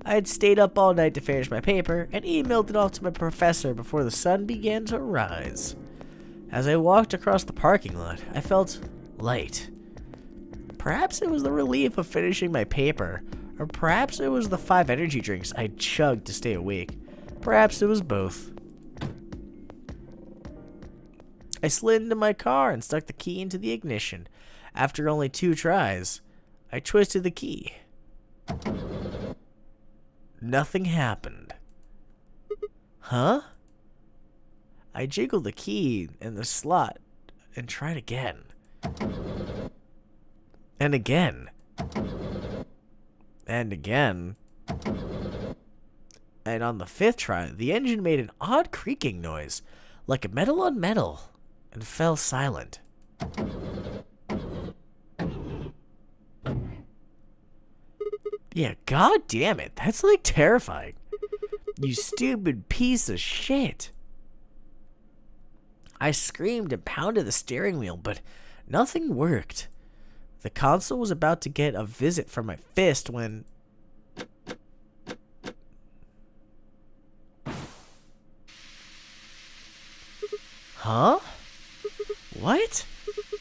I had stayed up all night to finish my paper and emailed it off to my professor before the sun began to rise. As I walked across the parking lot, I felt light. Perhaps it was the relief of finishing my paper, or perhaps it was the 5 energy drinks I chugged to stay awake. Perhaps it was both. I slid into my car and stuck the key into the ignition. After only 2 tries, I twisted the key. Nothing happened. Huh? I jiggled the key in the slot and tried again. And again. And again. And on the 5th try, the engine made an odd creaking noise, like a metal on metal, and fell silent. Yeah, god damn it, that's like terrifying. You stupid piece of shit. I screamed and pounded the steering wheel, but nothing worked. The console was about to get a visit from my fist when... Huh? What?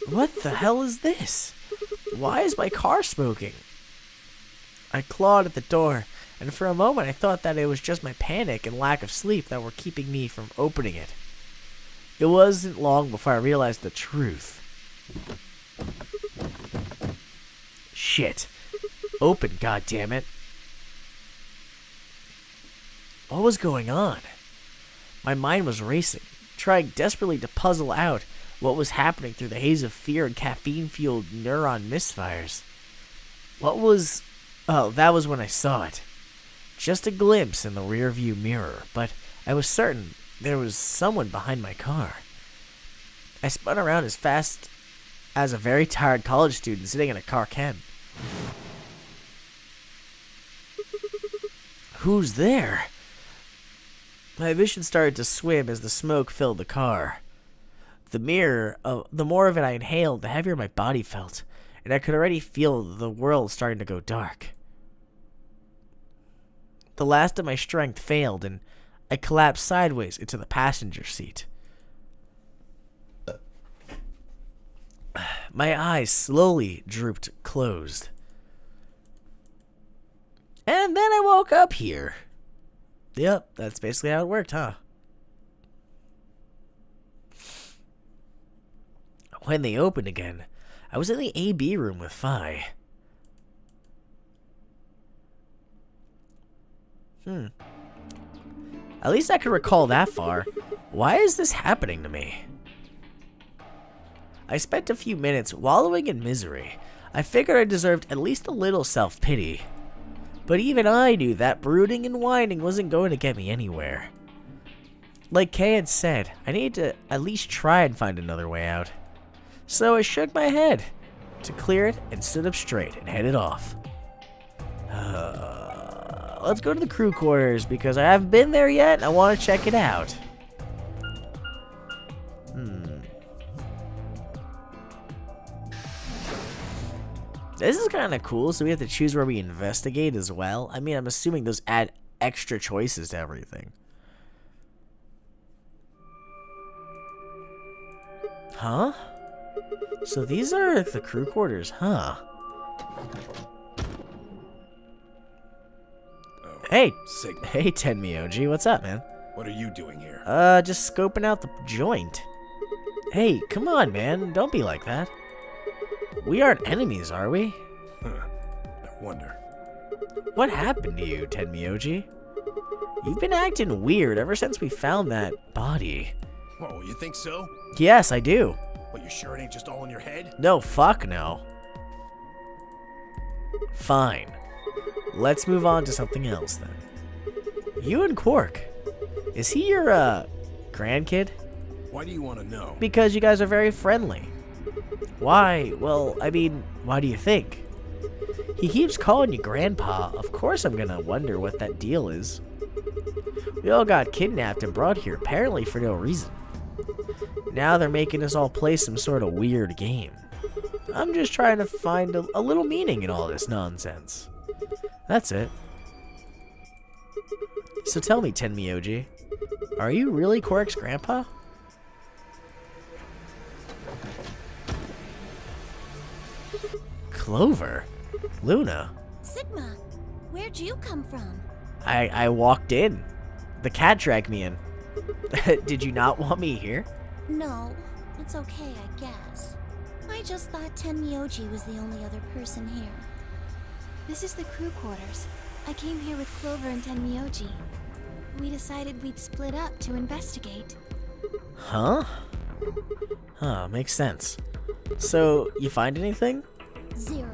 What the hell is this? Why is my car smoking? I clawed at the door, and for a moment I thought that it was just my panic and lack of sleep that were keeping me from opening it. It wasn't long before I realized the truth. Shit. Open, goddammit. What was going on? My mind was racing, trying desperately to puzzle out what was happening through the haze of fear and caffeine-fueled neuron misfires. What was... Oh, that was when I saw it. Just a glimpse in the rearview mirror, but I was certain there was someone behind my car. I spun around as fast as a very tired college student sitting in a car can. Who's there? My vision started to swim as the smoke filled the car. The more of it I inhaled, the heavier my body felt, and I could already feel the world starting to go dark. The last of my strength failed, and I collapsed sideways into the passenger seat. My eyes slowly drooped closed. And then I woke up here. Yep, that's basically how it worked, huh? When they opened again, I was in the AB room with Phi. At least I could recall that far. Why is this happening to me? I spent a few minutes wallowing in misery. I figured I deserved at least a little self-pity. But even I knew that brooding and whining wasn't going to get me anywhere. Like Kay had said, I needed to at least try and find another way out. So I shook my head to clear it and stood up straight and headed off. Let's go to the crew quarters because I haven't been there yet and I want to check it out. This is kind of cool, so we have to choose where we investigate as well. I mean, I'm assuming those add extra choices to everything. Huh? So these are the crew quarters, huh? Oh, Hey, Sigma. hey Tenmyoji, what's up, man? What are you doing here? Just scoping out the joint. Hey, come on, man, don't be like that. We aren't enemies, are we? Huh. I wonder. What happened to you, Tenmyoji? You've been acting weird ever since we found that body. Whoa, you think so? Yes, I do. Well, you sure it ain't just all in your head? No, fuck no. Fine. Let's move on to something else then. You and Quark. Is he your, grandkid? Why do you want to know? Because you guys are very friendly. Why? Well, I mean, why do you think? He keeps calling you Grandpa. Of course I'm gonna wonder what that deal is. We all got kidnapped and brought here, apparently for no reason. Now they're making us all play some sort of weird game. I'm just trying to find a little meaning in all this nonsense. That's it. So tell me, Tenmyoji, are you really Quark's grandpa? Clover? Luna? Sigma, where'd you come from? I walked in. The cat dragged me in. Did you not want me here? No, it's okay, I guess. I just thought Tenmyoji was the only other person here. This is the crew quarters. I came here with Clover and Tenmyoji. We decided we'd split up to investigate. Huh? Huh, makes sense. So, you find anything? 0.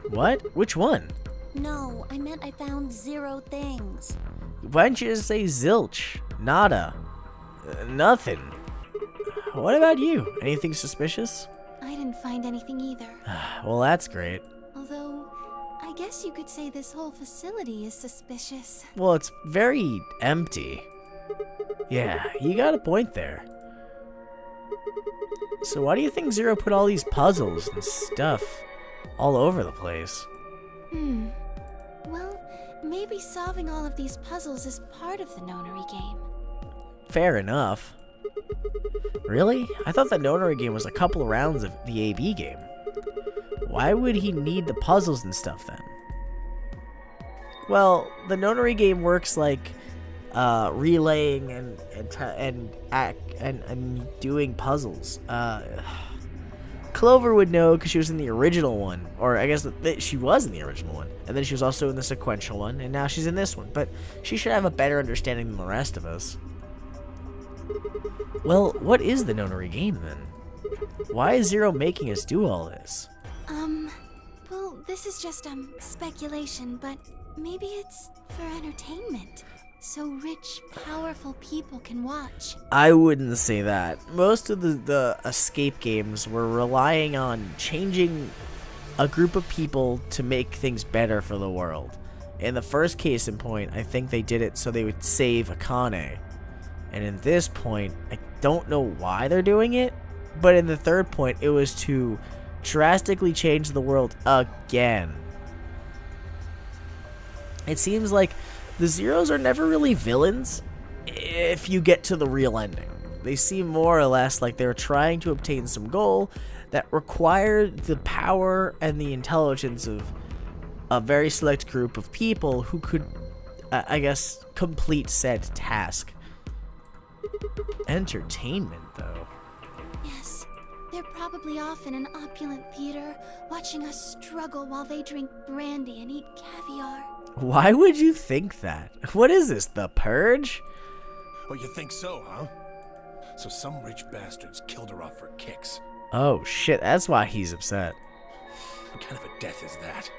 What? Which one? No, I meant I found 0 things. Why didn't you just say zilch? Nada. Nothing. What about you? Anything suspicious? I didn't find anything either. Well, that's great. Although, I guess you could say this whole facility is suspicious. Well, it's very empty. Yeah, you got a point there. So why do you think Zero put all these puzzles and stuff all over the place? Well, maybe solving all of these puzzles is part of the Nonary game. Fair enough. Really? I thought the Nonary game was a couple of rounds of the AB game. Why would he need the puzzles and stuff then? Well, the Nonary game works like relaying and doing puzzles. Clover would know because she was in the original one, or I guess she was in the original one, and then she was also in the sequential one, and now she's in this one. But she should have a better understanding than the rest of us. Well, what is the Nonary game then? Why is Zero making us do all this? Well, this is just, speculation, but maybe it's for entertainment. So rich, powerful people can watch. I wouldn't say that. Most of the escape games were relying on changing a group of people to make things better for the world. In the first case in point, I think they did it so they would save Akane. And in this point, I don't know why they're doing it, but in the third point, it was to drastically change the world again. It seems like the Zeros are never really villains if you get to the real ending. They seem more or less like they're trying to obtain some goal that required the power and the intelligence of a very select group of people who could, I guess, complete said task. Entertainment, though. Yes, they're probably off in an opulent theater, watching us struggle while they drink brandy and eat caviar. Why would you think that? What is this, The Purge? Oh, you think so, huh? So some rich bastards killed her off for kicks. Oh shit, that's why he's upset. What kind of a death is that?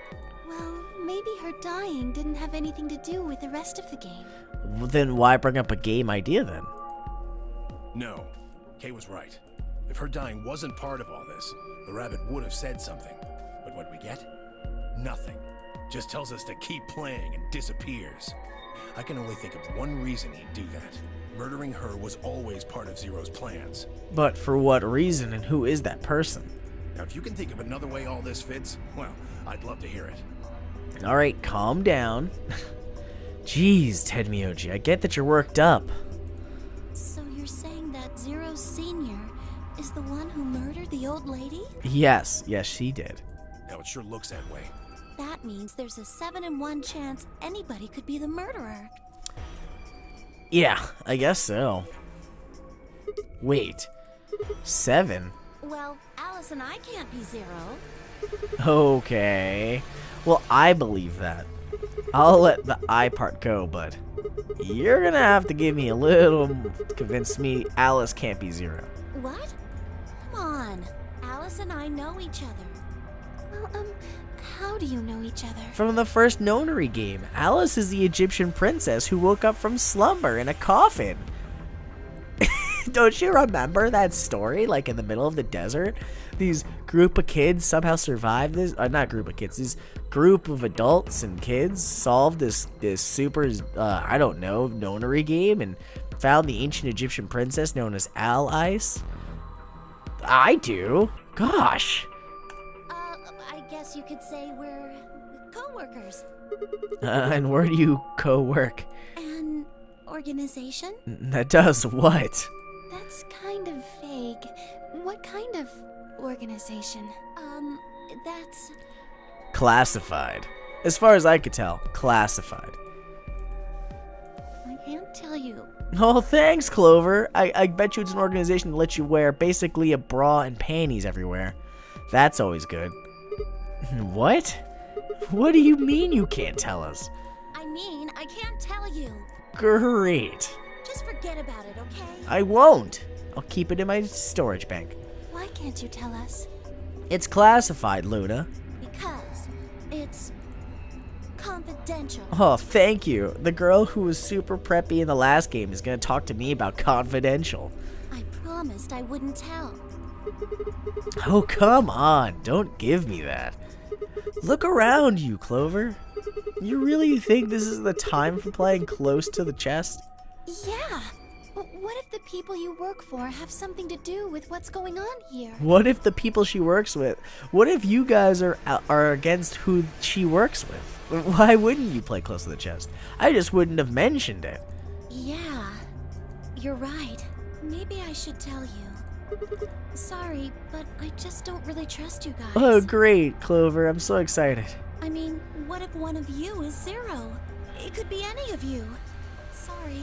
Well, maybe her dying didn't have anything to do with the rest of the game. Well, then why bring up a game idea then? No, Kay was right. If her dying wasn't part of all this, the rabbit would have said something. But what we get? Nothing. Just tells us to keep playing and disappears. I can only think of one reason he'd do that. Murdering her was always part of Zero's plans. But for what reason, and who is that person? Now, if you can think of another way all this fits, well, I'd love to hear it. Alright, calm down. Jeez, Ted Mioji, I get that you're worked up. So you're saying that Zero Sr. is the one who murdered the old lady? Yes, she did. Now, it sure looks that way. That means there's a 7 in 1 chance anybody could be the murderer. Yeah, I guess so. Wait, 7? Well, Alice and I can't be Zero. Okay. Well, I believe that. I'll let the I part go, but you're gonna have to give me a little convince me Alice can't be Zero. What? Come on. Alice and I know each other. Well, how do you know each other? From the first Nonary game, Alice is the Egyptian princess who woke up from slumber in a coffin. Don't you remember that story? Like in the middle of the desert, these group of kids somehow survived this. Not group of kids. This group of adults and kids solved this super I don't know, Nonary game and found the ancient Egyptian princess known as Al-Ice. I do. Gosh. I guess you could say we're co-workers. And where do you co-work? An organization? That does what? That's kind of vague. What kind of organization? That's... Classified. As far as I could tell, classified. I can't tell you. Oh, thanks, Clover. I bet you it's an organization that lets you wear basically a bra and panties everywhere. That's always good. What? What do you mean you can't tell us? I mean, I can't tell you. Great. Just forget about it, okay? I won't. I'll keep it in my storage bank. Why can't you tell us? It's classified, Luna. Because it's confidential. Oh, thank you. The girl who was super preppy in the last game is gonna talk to me about confidential. I promised I wouldn't tell. Oh, come on. Don't give me that. Look around you, Clover. You really think this is the time for playing close to the chest? Yeah. What if the people you work for have something to do with what's going on here? What if the people she works with? What if you guys are against who she works with? Why wouldn't you play close to the chest? I just wouldn't have mentioned it. Yeah. You're right. Maybe I should tell you. Sorry, but I just don't really trust you guys. Oh, great, Clover. I'm so excited. I mean, what if one of you is Zero? It could be any of you. Sorry.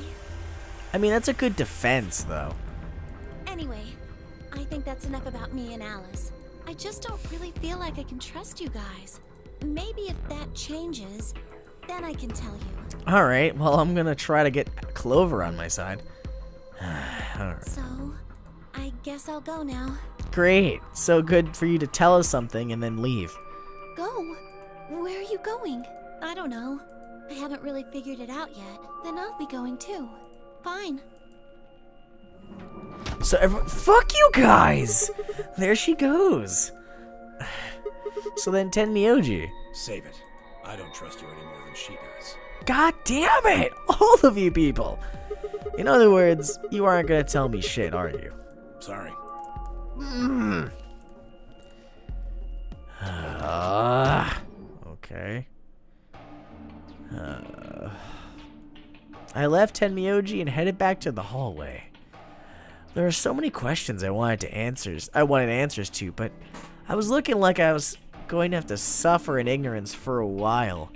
I mean, that's a good defense, though. Anyway, I think that's enough about me and Alice. I just don't really feel like I can trust you guys. Maybe if that changes, then I can tell you. Alright, well, I'm gonna try to get Clover on my side. Alright. So, I guess I'll go now. Great. So good for you to tell us something and then leave. Go? Where are you going? I don't know. I haven't really figured it out yet. Then I'll be going too. Fine. So fuck you guys! There she goes. So then Tenmyoji. Save it. I don't trust you any more than she does. God damn it! All of you people! In other words, you aren't gonna tell me shit, are you? Sorry. Okay. I left Tenmyoji and headed back to the hallway. There are so many questions I wanted answers to, but I was looking like I was going to have to suffer in ignorance for a while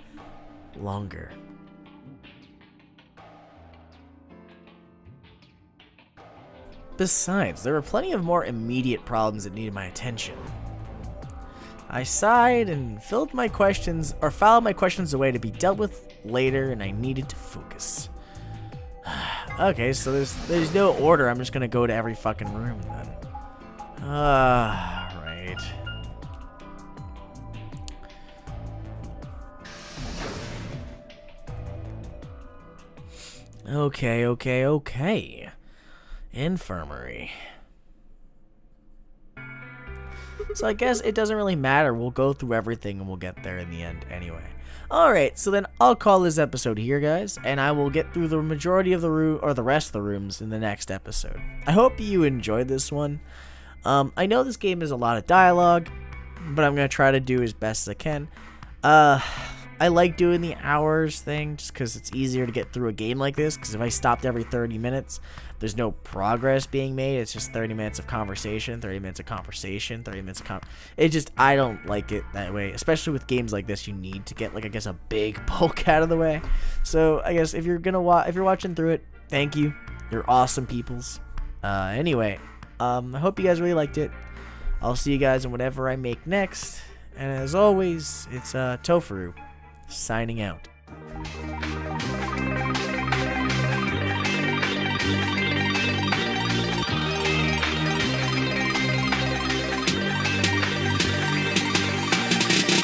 longer. Besides, there were plenty of more immediate problems that needed my attention. I sighed and filed my questions away to be dealt with later, and I needed to focus. Okay, so there's no order. I'm just gonna go to every fucking room then. Right. Okay. Infirmary. So I guess it doesn't really matter. We'll go through everything and we'll get there in the end anyway. Alright, so then I'll call this episode here, guys, and I will get through the majority of the room, or the rest of the rooms, in the next episode. I hope you enjoyed this one. I know this game is a lot of dialogue, but I'm going to try to do as best as I can. I like doing the hours thing just because it's easier to get through a game like this, because if I stopped every 30 minutes, there's no progress being made. It's just 30 minutes of conversation, 30 minutes of conversation, 30 minutes of I don't like it that way, especially with games like this. You need to get, like, I guess, a big bulk out of the way. So I guess if you're watching through it, thank you. You're awesome peoples. Anyway, I hope you guys really liked it. I'll see you guys in whatever I make next. And as always, it's Tofuru signing out.